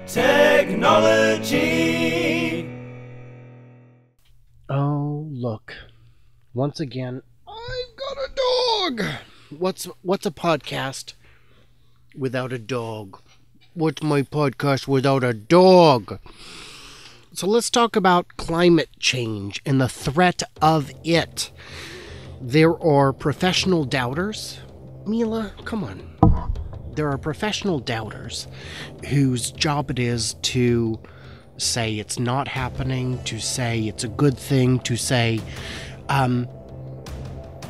Technology. Oh, look. Once again, I've got a dog. What's a podcast without a dog? What's my podcast without a dog? So let's talk about climate change and the threat of it. There are professional doubters. Mila, come on. There are professional doubters whose job it is to say it's not happening, to say it's a good thing, to say,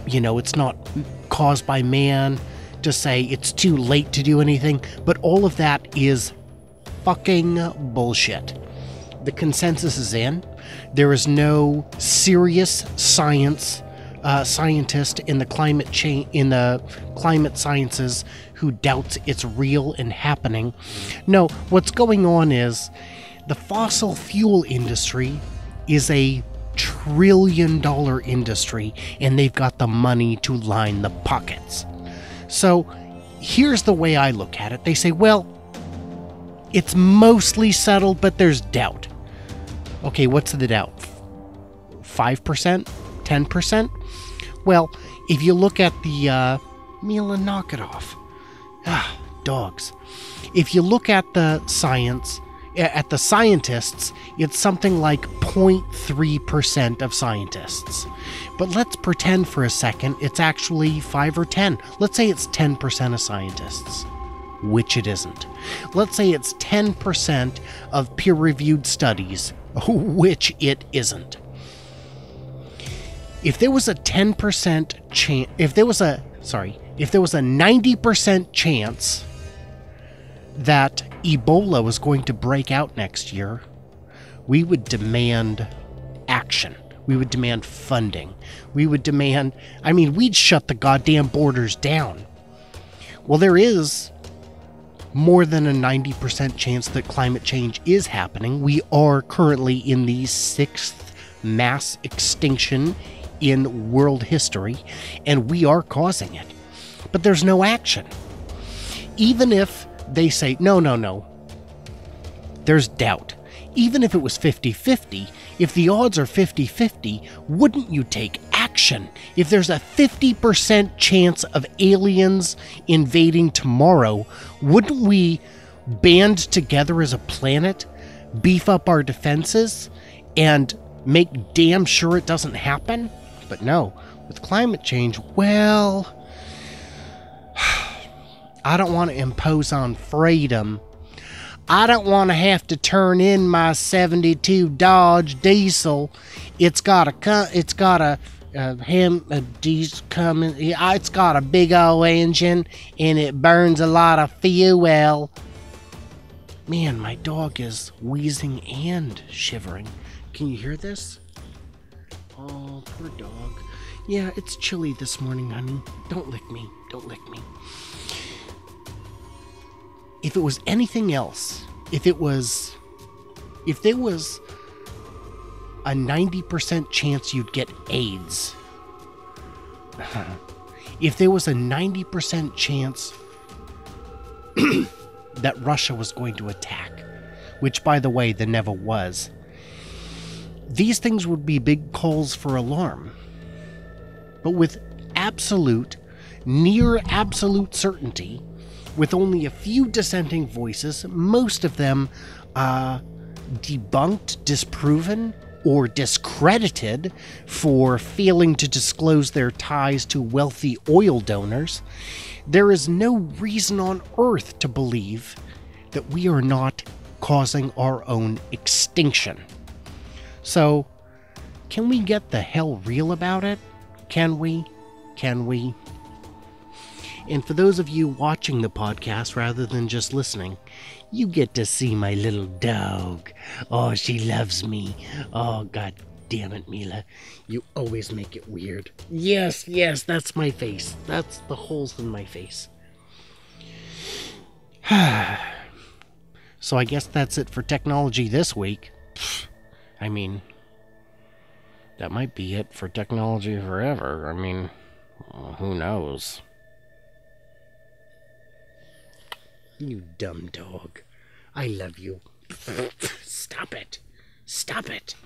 it's not caused by man, to say it's too late to do anything. But all of that is fucking bullshit. The consensus is in. There is no serious scientist in the climate sciences who doubts it's real and happening. No, what's going on is the fossil fuel industry is a $1 trillion industry, and they've got the money to line the pockets. So here's the way I look at it. They say, well, it's mostly settled, but there's doubt. Okay, what's the doubt? 5%? 10%? Well, if you look at the... Mila, knock it off. Dogs. If you look at the scientists, it's something like 0.3% of scientists. But let's pretend for a second it's actually 5 or 10. Let's say it's 10% of scientists, which it isn't. Let's say it's 10% of peer-reviewed studies, which it isn't. If there was a 10% chance, if there was a 90% chance that Ebola was going to break out next year, we would demand action. We would demand funding. we'd shut the goddamn borders down. Well, there is more than a 90% chance that climate change is happening. We are currently in the 6th mass extinction in world history, and we are causing it. But there's no action. Even if they say, no, there's doubt. Even if it was 50-50, if the odds are 50-50, wouldn't you take action? If there's a 50% chance of aliens invading tomorrow, wouldn't we band together as a planet, beef up our defenses, and make damn sure it doesn't happen? But no, with climate change, well... I don't want to impose on freedom. I don't want to have to turn in my 72 Dodge diesel. It's got a big old engine, and it burns a lot of fuel. Man, my dog is wheezing and shivering. Can you hear this? Oh, poor dog. Yeah, it's chilly this morning, honey. Don't lick me. Don't lick me. If it was anything else, if there was a 90% chance you'd get AIDS, if there was a 90% chance that Russia was going to attack, which, by the way, there never was, these things would be big calls for alarm. But with near absolute certainty, with only a few dissenting voices, most of them debunked, disproven, or discredited for failing to disclose their ties to wealthy oil donors, there is no reason on earth to believe that we are not causing our own extinction. So, can we get the hell real about it? Can we? And for those of you watching the podcast rather than just listening, you get to see my little dog. Oh, she loves me. Oh, God damn it, Mila. You always make it weird. Yes, that's my face. That's the holes in my face. So I guess that's it for technology this week. I mean, that might be it for technology forever. I mean, who knows? You dumb dog. I love you. Stop it. Stop it.